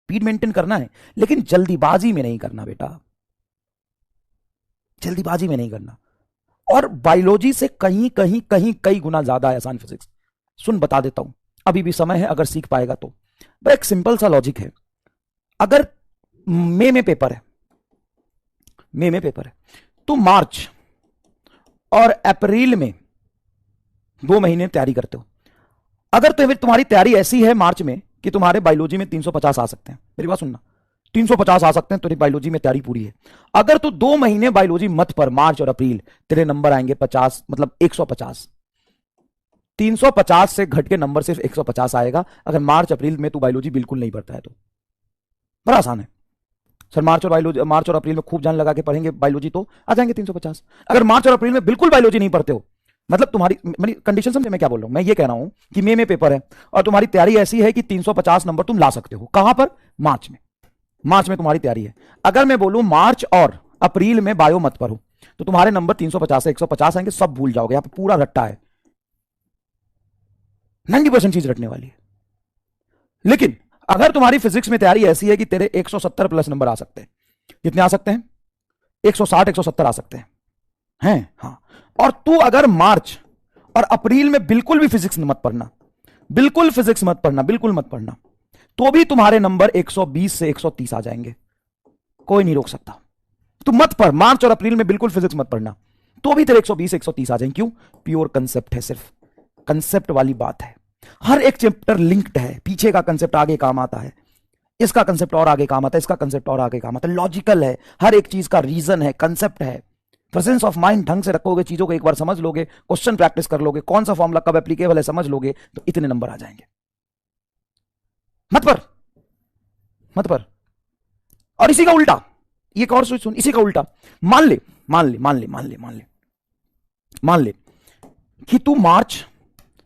Speed maintain करना है, लेकिन जल्दीबाजी में नहीं करना बेटा, जल्दीबाजी में नहीं करना। और बायोलॉजी से कहीं कहीं कहीं कई गुना ज्यादा है आसान फिजिक्स। सुन बता देता हूं, अभी भी समय है, अगर सीख पाएगा तो। एक सिंपल सा लॉजिक है, अगर मई में पेपर है, मई में पेपर है, तो मार्च और अप्रैल में 2 महीने तैयारी करते हो। अगर तुम्हारी तैयारी ऐसी है मार्च में कि तुम्हारे बायोलॉजी में 350 आ सकते हैं, मेरी बात सुनना, 350 आ सकते हैं, तेरी बायोलॉजी में तैयारी पूरी है। अगर तू 2 महीने बायोलॉजी मत पर, मार्च और अप्रैल, तेरे नंबर आएंगे 50, मतलब 150। 350 से घट के नंबर सिर्फ 150 आएगा अगर मार्च अप्रैल में तू बायोलॉजी बिल्कुल नहीं पढ़ता है तो। बड़ा आसान है सर, मार्च और अप्रैल में खूब जान लगा के पढ़ेंगे बायोलॉजी तो आ जाएंगे 350। अगर मार्च और अप्रैल में बिल्कुल बायोलॉजी नहीं पढ़ते हो, मतलब तुम्हारी, मेरी कंडीशन समझे मैं क्या बोल रहा हूं? मैं ये कह रहा हूं कि मई में पेपर है और तुम्हारी तैयारी ऐसी है कि 350 नंबर तुम ला सकते हो। कहां पर? मार्च में। मार्च में तुम्हारी तैयारी है। अगर मैं बोलूं मार्च और अप्रैल में बायो मत पढ़ो, तो तुम्हारे नंबर 350 से 150 आएंगे, सब भूल जाओगे। यहां पर पूरा रट्टा है, 90% चीज रटने वाली है। लेकिन अगर तुम्हारी फिजिक्स में तैयारी ऐसी है कि तेरे 170 प्लस नंबर आ सकते हैं, कितने आ सकते हैं? 160 170 आ सकते हैं, हाँ। और तू अगर मार्च और अप्रैल में बिल्कुल भी फिजिक्स मत पढ़ना, बिल्कुल फिजिक्स मत पढ़ना, बिल्कुल मत पढ़ना, तो भी तुम्हारे नंबर 120 से 130 आ जाएंगे, कोई नहीं रोक सकता। तू मत पढ़, मार्च और अप्रैल में बिल्कुल फिजिक्स मत पढ़ना, तो भी तेरे 120 130 आ जाएंगे। क्यों? प्योर कंसेप्ट है, सिर्फ कंसेप्ट वाली बात है। हर एक चैप्टर लिंक्ड है, पीछे का कंसेप्ट आगे काम आता है, इसका कंसेप्ट और आगे काम आता है, इसका कंसेप्ट और आगे काम आता है। लॉजिकल है, हर एक चीज का रीजन है, कंसेप्ट है। प्रेजेंस ऑफ माइंड ढंग से रखोगे, चीजों को एक बार समझ लोगे, क्वेश्चन प्रैक्टिस कर लोगे, कौन सा फॉर्मूला कब एप्लीकेबल है समझ लोगे, तो इतने नंबर आ जाएंगे। मत पर, मत पर। और इसी का उल्टा, एक और सोच सुन, इसी का उल्टा, मान ले कि तू मार्च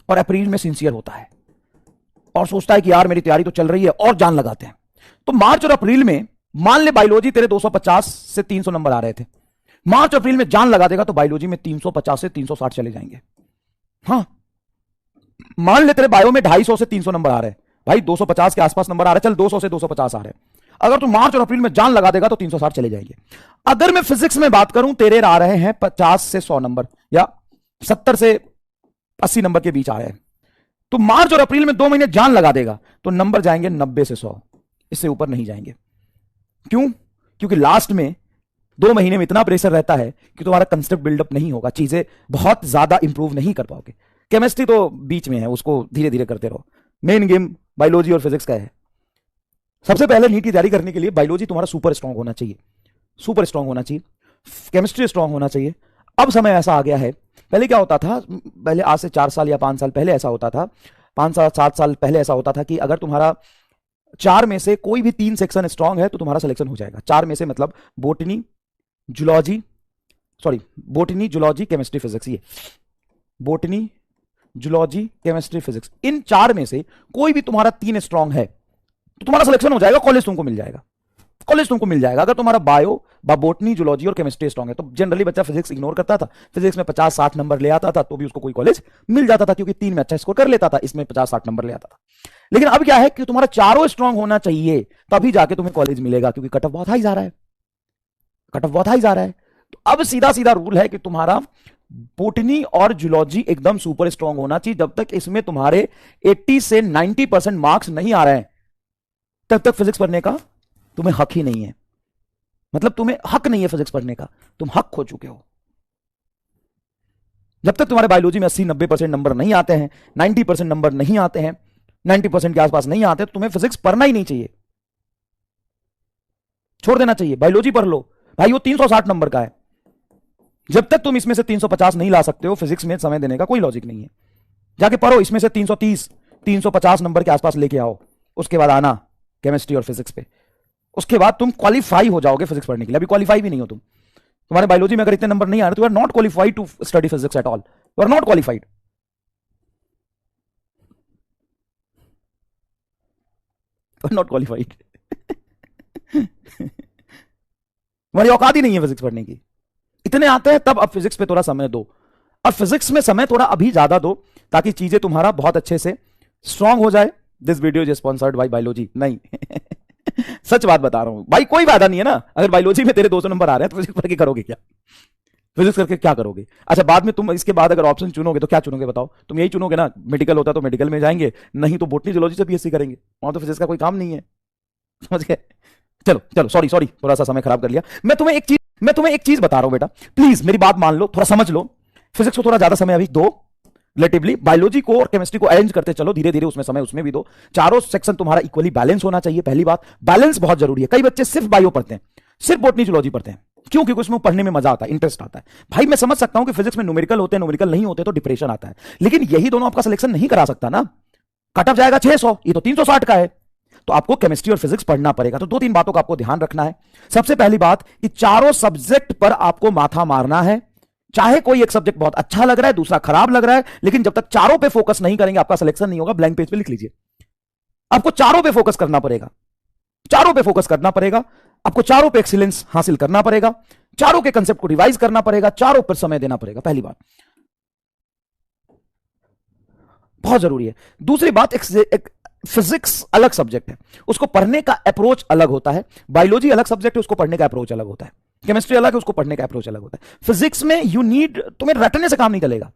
और अप्रैल में सिंसियर होता है और सोचता है कि यार मेरी तैयारी तो चल रही है और जान लगाते हैं। तो मार्च और अप्रैल में मान ले बायोलॉजी तेरे 250 से 300 नंबर आ रहे थे, मार्च अप्रैल में जान लगा देगा तो बायोलॉजी में 350 से 360 चले जाएंगे। हाँ, मान ले तेरे बायो में 250 से 300 नंबर आ रहे हैं, भाई 250 के आसपास नंबर आ रहे, चल 200 से 250 आ रहे हैं। अगर तू मार्च और अप्रैल में जान लगा देगा तो 360 चले जाएंगे। अगर मैं फिजिक्स में बात करूं, तेरे आ रहे हैं 50 से 100 नंबर या 70 से 80 नंबर के बीच आ रहे हैं, तो मार्च और अप्रैल में 2 महीने जान लगा देगा तो नंबर जाएंगे 90 से 100, इससे ऊपर नहीं जाएंगे। क्यों? क्योंकि लास्ट में 2 महीने में इतना प्रेशर रहता है कि तुम्हारा कंसेप्ट बिल्डअप नहीं होगा, चीजें बहुत ज्यादा इंप्रूव नहीं कर पाओगे। केमिस्ट्री तो बीच में है, उसको धीरे धीरे करते रहो। मेन गेम बायोलॉजी और फिजिक्स का है। सबसे पहले नीट की तैयारी करने के लिए बायोलॉजी तुम्हारा सुपर स्ट्रांग होना चाहिए, सुपर स्ट्रांग होना चाहिए, केमिस्ट्री स्ट्रांग होना चाहिए। अब समय ऐसा आ गया है, पहले क्या होता था, पहले आज से 4 साल या 5 साल पहले ऐसा होता था, 5 साल 7 साल पहले ऐसा होता था कि अगर तुम्हारा 4 में से कोई भी 3 सेक्शन स्ट्रांग है तो तुम्हारा सिलेक्शन हो जाएगा। 4 में से मतलब बोटनी, जूलॉजी, केमिस्ट्री, फिजिक्स, ये बोटनी, जूलॉजी, केमिस्ट्री, फिजिक्स, इन 4 में से कोई भी तुम्हारा 3 स्ट्रांग है तो तुम्हारा सिलेक्शन हो जाएगा, कॉलेज तुमको मिल जाएगा, कॉलेज तुमको मिल जाएगा। अगर तुम्हारा बायो, बोटनी, जूलॉजी और केमिस्ट्री स्ट्रांग है तो जनरली बच्चा फिजिक्स इग्नोर करता था, फिजिक्स में 50-60 नंबर ले आता था तो भी उसको कोई कॉलेज मिल जाता था, क्योंकि 3 में अच्छा स्कोर कर लेता था, इसमें 50-60 नंबर ले आता था। लेकिन अब क्या है कि तुम्हारा चारों स्ट्रांग होना चाहिए, तभी जाके तुम्हें कॉलेज मिलेगा, क्योंकि कट ऑफ बहुत हाई जा रहा है, कट ऑफ बहुत हाई जा रहा है। तो अब सीधा सीधा रूल है कि तुम्हारा बोटनी और जूलॉजी एकदम सुपर स्ट्रांग होना चाहिए। जब तक इसमें तुम्हारे 80 से 90% मार्क्स नहीं आ रहे हैं तब तक फिजिक्स पढ़ने का तुम्हें हक ही नहीं है, मतलब तुम्हें हक नहीं है फिजिक्स पढ़ने का, तुम हक खो चुके हो। जब तक तुम्हारे बायोलॉजी में 80-90% नंबर नहीं आते हैं, 90% नंबर नहीं आते हैं, 90% के आसपास नहीं आते, तो तुम्हें फिजिक्स पढ़ना ही नहीं चाहिए, छोड़ देना चाहिए। बायोलॉजी पढ़ लो भाई, वो 360 नंबर का है। जब तक तुम इसमें से 350 नहीं ला सकते हो, फिजिक्स में समय देने का कोई लॉजिक नहीं है। जाके पढ़ो, इसमें से 330 350 नंबर के आसपास लेके आओ, उसके बाद आना केमिस्ट्री और फिजिक्स पे, उसके बाद तुम क्वालिफाई हो जाओगे फिजिक्स पढ़ने के लिए। अभी क्वालिफाई भी नहीं हो तुम, तुम्हारे बायोलॉजी में अगर इतने नंबर नहीं आ रहे तो you are not qualified to study physics at all, you are not qualified. Not qualified तुम्हारी औकात ही नहीं है फिजिक्स पढ़ने की। इतने आते हैं तब अब फिजिक्स पे थोड़ा समय दो, अब फिजिक्स में समय थोड़ा अभी ज्यादा दो, ताकि चीजें तुम्हारा बहुत अच्छे से स्ट्रांग हो जाए। This video is sponsored by biology नहीं सच बात बता रहा हूं भाई, कोई फायदा नहीं है ना। अगर बायोलॉजी में तेरे 200 नंबर आ रहे हैं तो फिजिक्स पढ़ के करोगे क्या? फिजिक्स करके क्या करोगे? अच्छा, बाद में तुम इसके बाद अगर ऑप्शन चुनोगे तो क्या चुनोगे बताओ? तुम यही चुनोगे ना, मेडिकल होता तो मेडिकल में जाएंगे, नहीं तो बोटनी जूलॉजी से बीएससी करेंगे, वहां तो फिजिक्स का कोई काम नहीं है। समझ गए? चलो चलो, सॉरी सॉरी, थोड़ा सा समय खराब कर लिया। मैं तुम्हें एक चीज बता रहा हूं बेटा, प्लीज मेरी बात मान लो, थोड़ा समझ लो। फिजिक्स को थोड़ा ज्यादा समय अभी दो रिलेटिवली, बायोलॉजी को और केमिस्ट्री को अरेंज करते चलो धीरे धीरे, उसमें समय उसमें भी दो। चारों सेक्शन तुम्हारा इक्वली बैलेंस होना चाहिए। पहली बात, बैलेंस बहुत जरूरी है। कई बच्चे सिर्फ बायो पढ़ते हैं, सिर्फ बोटनी जूलॉजी पढ़ते हैं, क्यों? क्योंकि उसमें पढ़ने में मजा आता है, इंटरेस्ट आता है। भाई मैं समझ सकता हूं कि फिजिक्स में न्यूमेरिकल होते हैं, न्यूमेरिकल नहीं होते तो डिप्रेशन आता है, लेकिन यही दोनों आपका सिलेक्शन नहीं करा सकता ना। कट ऑफ जाएगा 600, ये तो 360 का है। तो आपको केमिस्ट्री और फिजिक्स पढ़ना पड़ेगा। तो 2-3 बातों का आपको ध्यान रखना है। सबसे पहली बात कि चारों सब्जेक्ट पर आपको माथा मारना है। चाहे कोई एक सब्जेक्ट बहुत अच्छा लग रहा है, दूसरा खराब लग रहा है, लेकिन जब तक चारों पे फोकस नहीं करेंगे आपका सिलेक्शन नहीं होगा। ब्लैंक पेज पे लिख लीजिए, आपको चारों पे फोकस करना पड़ेगा। चारों पे फोकस करना पड़ेगा आपको, चारों पे एक्सीलेंस हासिल करना पड़ेगा, चारों के कंसेप्ट को रिवाइज करना पड़ेगा, चारों पर समय देना पड़ेगा। पहली बात बहुत जरूरी है। दूसरी बात, फिजिक्स अलग सब्जेक्ट है, उसको पढ़ने का अप्रोच अलग होता है। बायोलॉजी अलग सब्जेक्ट है, उसको पढ़ने का अप्रोच अलग होता है। केमिस्ट्री अलग है, उसको पढ़ने का अप्रोच अलग होता है। फिजिक्स में तुम्हें रटने से काम नहीं चलेगा।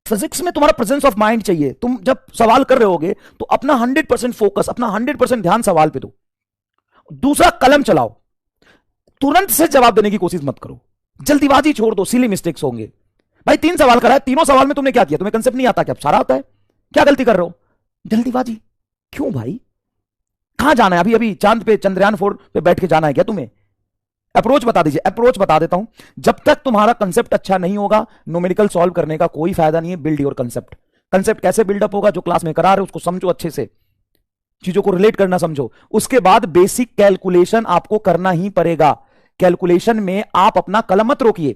फिजिक्स में तुम्हारा प्रेजेंस ऑफ माइंड चाहिए। तुम जब सवाल कर रहे होगे तो अपना 100% फोकस, अपना 100% ध्यान सवाल पे दो। दूसरा, कलम चलाओ, तुरंत से जवाब देने की कोशिश मत करो, जल्दीबाजी छोड़ दो, सिली मिस्टेक्स होंगे। भाई 3 सवाल करा है, तीनों सवाल में तुमने क्या किया? तुम्हें कंसेप्ट नहीं आता क्या? सारा आता है। क्या गलती कर रहे हो? जल्दीबाजी क्यों भाई? कहां जाना है? अभी अभी चांद पे, चंद्रयान 4 पे बैठ के जाना है क्या तुम्हें? अप्रोच बता दीजिए। अप्रोच बता देता हूं, जब तक तुम्हारा कंसेप्ट अच्छा नहीं होगा, न्यूमेरिकल सॉल्व करने का कोई फायदा नहीं है। Build your concept. कंसेप्ट कैसे बिल्डअप होगा? जो क्लास में करा रहे हो उसको समझो, अच्छे से चीजों को रिलेट करना समझो। उसके बाद बेसिक कैलकुलेशन आपको करना ही पड़ेगा। कैलकुलेशन में आप अपना कलम मत रोकिए।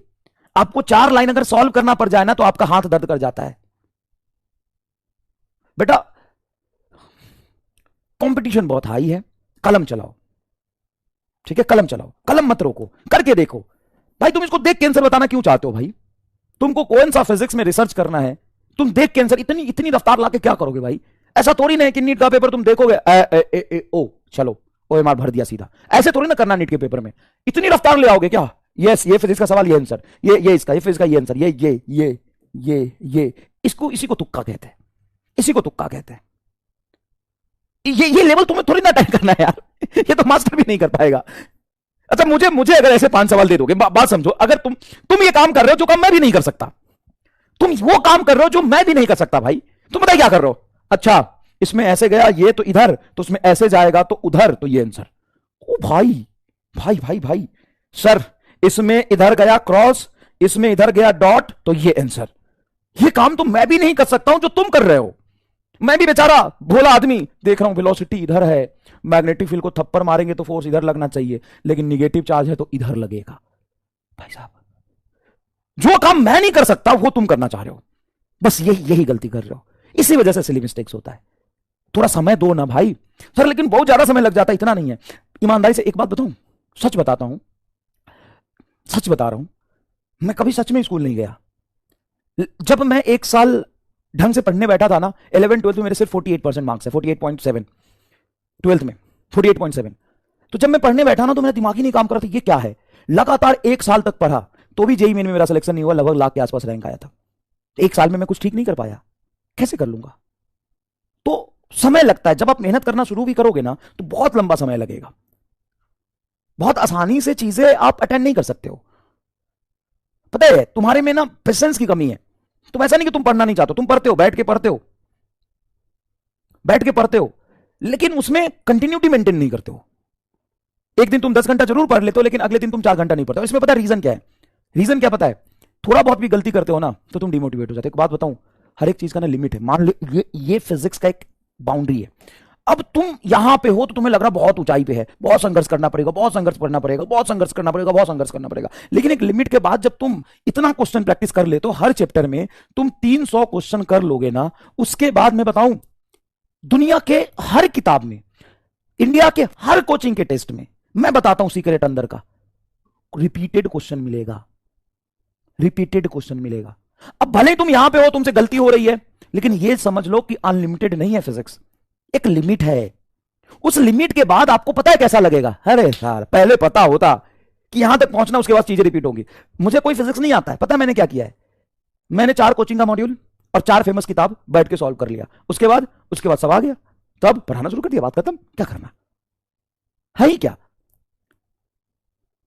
आपको 4 लाइन अगर सॉल्व करना पड़ जाए ना तो आपका हाथ दर्द कर जाता है। बेटा कंपटीशन बहुत हाई है, कलम चलाओ, ठीक है? कलम चलाओ, कलम मत रोको, करके देखो। भाई तुम इसको देख के आंसर बताना क्यों चाहते हो? भाई तुमको कौन सा फिजिक्स में रिसर्च करना है? तुम देख के आंसर इतनी रफ्तार लाके क्या करोगे भाई? ऐसा थोड़ी ना है कि नीट का पेपर तुम देखोगे ओ चलो OMR भर दिया सीधा। ऐसे थोड़ी ना करना नीट के पेपर में। इतनी रफ्तार ले आओगे क्या? यस, ये फिजिक्स का सवाल, ये आंसर, ये इसका, ये फिजिक्स का ये आंसर, ये इसको, इसी को तुक्का कहते हैं, इसी को तुक्का कहते हैं। ये लेवल तुम्हें थोड़ी ना अटेंड करना है यार, ये तो मास्टर भी नहीं कर पाएगा। अच्छा, मुझे अगर ऐसे 5 सवाल दे दोगे, बात समझो, अगर तुम ये काम कर रहे हो जो काम मैं भी नहीं कर सकता, तुम वो काम कर रहे हो जो मैं भी नहीं कर सकता भाई, तुम बताइए क्या कर रहे हो? अच्छा, इसमें ऐसे गया, ये तो इधर, तो उसमें ऐसे जाएगा तो उधर, तो ये आंसर। ओ भाई भाई भाई भाई सर, इसमें इधर गया क्रॉस, इसमें इधर गया डॉट, तो ये आंसर। ये काम तो मैं भी नहीं कर सकता हूं जो तुम कर रहे हो। मैं भी बेचारा भोला आदमी, देख रहा हूं वेलोसिटी इधर है, मैग्नेटिक फील्ड को थप्पड़ मारेंगे तो फोर्स इधर लगना चाहिए, लेकिन निगेटिव चार्ज है तो इधर लगेगा। भाई साहब, जो काम मैं नहीं कर सकता वो तुम करना चाह रहे हो, बस यही गलती कर रहे हो। इसी वजह से सिली मिस्टेक्स होता है। थोड़ा समय दो ना भाई। सर लेकिन बहुत ज्यादा समय लग जाता है। इतना नहीं है। ईमानदारी से एक बात बताऊं, सच बताता हूं, सच बता रहा हूं, मैं कभी सच में स्कूल नहीं गया। जब मैं 1 साल ढंग से पढ़ने बैठा था ना, 11th-12th में मेरे सिर्फ 48% मार्क्स है, 48.7, 12th में 48.7। तो जब मैं पढ़ने बैठा ना तो मेरा दिमाग ही नहीं काम कर रहा था, ये क्या है। लगातार 1 साल तक पढ़ा तो भी जेईई मेन में मेरा सिलेक्शन नहीं हुआ, लगभग लाख के आसपास रैंक आया था। 1 साल में मैं कुछ ठीक नहीं कर पाया, कैसे कर लूंगा? तो समय लगता है। जब आप मेहनत करना शुरू भी करोगे ना तो बहुत लंबा समय लगेगा। बहुत आसानी से चीजें आप अटेंड नहीं कर सकते हो। पता है तुम्हारे में ना पेशेंस की कमी है। तुम ऐसा नहीं कि तुम पढ़ना नहीं चाहते हो, तुम पढ़ते हो, बैठ के पढ़ते हो, बैठ के पढ़ते हो, लेकिन उसमें कंटिन्यूटी मेंटेन नहीं करते हो। एक दिन तुम 10 घंटा जरूर पढ़ लेते हो, लेकिन अगले दिन तुम 4 घंटा नहीं पढ़ते हो। इसमें पता है रीजन क्या है? रीजन क्या पता है? थोड़ा बहुत भी गलती करते हो ना तो तुम डिमोटिवेट हो जाते हो। एक बात बताऊं, हर एक चीज का ना लिमिट है। मान लो ये फिजिक्स का एक बाउंड्री है। अब तुम यहां पे हो तो तुम्हें लग रहा बहुत ऊंचाई पे है, बहुत संघर्ष करना पड़ेगा, बहुत संघर्ष करना पड़ेगा, बहुत संघर्ष करना पड़ेगा, बहुत संघर्ष करना पड़ेगा। लेकिन एक लिमिट के बाद जब तुम इतना क्वेश्चन प्रैक्टिस कर लेते हो, हर चैप्टर में तुम 300 क्वेश्चन कर लोगे ना, उसके बाद मैं बताऊं, दुनिया के हर किताब में, इंडिया के हर कोचिंग के टेस्ट में, मैं बताता हूं सीक्रेट अंदर का, रिपीटेड क्वेश्चन मिलेगा, रिपीटेड क्वेश्चन मिलेगा। अब भले ही तुम यहां पे हो, तुमसे गलती हो रही है, लेकिन यह समझ लो कि अनलिमिटेड नहीं है फिजिक्स, एक लिमिट है। उस लिमिट के बाद आपको पता है कैसा लगेगा, अरे यार पहले पता होता कि यहां तक पहुंचना, उसके बाद चीजें रिपीट होंगी। मुझे कोई फिजिक्स नहीं आता है, पता है मैंने क्या किया है, मैंने 4 कोचिंग का मॉड्यूल और 4 फेमस किताब बैठ के सॉल्व कर लिया। उसके बाद सब आ गया, तब पढ़ाना शुरू कर दिया, बात खत्म। क्या करना है ही क्या,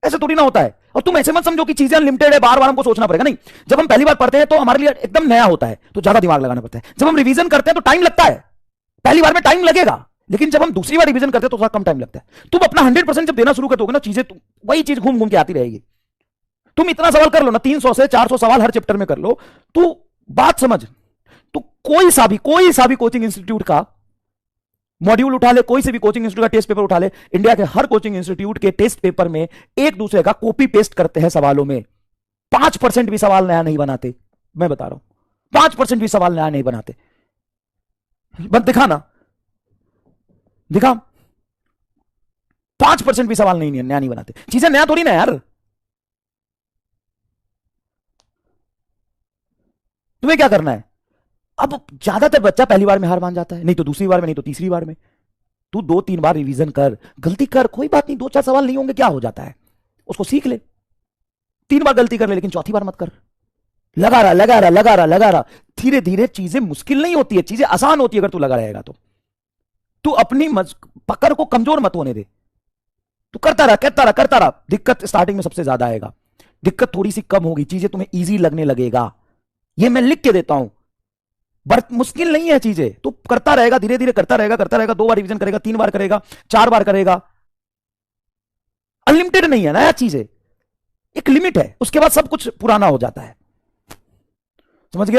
ऐसे थोड़ी ना होता है। और तुम ऐसे मत समझो कि चीजें अनलिमिटेड है, बार बार हमको सोचना पड़ेगा, नहीं। जब हम पहली बार पढ़ते हैं तो हमारे लिए एकदम नया होता है, तो ज्यादा दिमाग लगाना पड़ता है। जब हम रिवीजन करते हैं तो टाइम लगता है, पहली बार में टाइम लगेगा, लेकिन जब हम दूसरी बार रिवीजन करते हैं तो थोड़ा कम टाइम लगता है। तुम अपना 100% जब देना शुरू कर दोगे ना, चीजें वही चीज घूम घूम के आती रहेगी। तुम इतना सवाल कर लो ना, 300 से 400 सवाल हर चैप्टर में कर लो, तो बात समझ। तो कोई सा भी कोचिंग इंस्टीट्यूट का मॉड्यूल उठा ले, कोई से भी कोचिंग इंस्टीट्यूट का टेस्ट पेपर उठा ले, इंडिया के हर कोचिंग इंस्टीट्यूट के टेस्ट पेपर में एक दूसरे का कॉपी पेस्ट करते हैं सवालों में। 5% भी सवाल नया नहीं बनाते, मैं बता रहा हूं, 5% भी सवाल नया नहीं बनाते। बस दिखा ना, दिखा, 5% भी सवाल नया नहीं बनाते। चीजें नया थोड़ी ना यार, तुम्हें क्या करना है। अब ज्यादातर बच्चा पहली बार में हार मान जाता है, नहीं तो दूसरी बार में, नहीं तो तीसरी बार में। तू 2-3 बार रिवीजन कर, गलती कर, कोई बात नहीं, 2-4 सवाल नहीं होंगे, क्या हो जाता है, उसको सीख ले। 3 बार गलती कर ले, लेकिन चौथी बार मत कर। लगा रहा, धीरे धीरे चीजें मुश्किल नहीं होती है, चीजें आसान होती है अगर तू लगा रहेगा तो। तू अपनी पकड़ को कमजोर मत होने दे, तू करता रहा। दिक्कत स्टार्टिंग में सबसे ज्यादा आएगा, दिक्कत थोड़ी सी कम होगी, चीजें तुम्हें ईजी लगने लगेगा। ये मैं लिख के देता हूं, मुश्किल नहीं है चीजें, तू करता रहेगा, धीरे धीरे करता रहेगा। 2 बार रिवीजन करेगा, 3 बार करेगा, 4 बार करेगा। अनलिमिटेड नहीं है ना चीजें, एक लिमिट है, उसके बाद सब कुछ पुराना हो जाता है। समझ गया।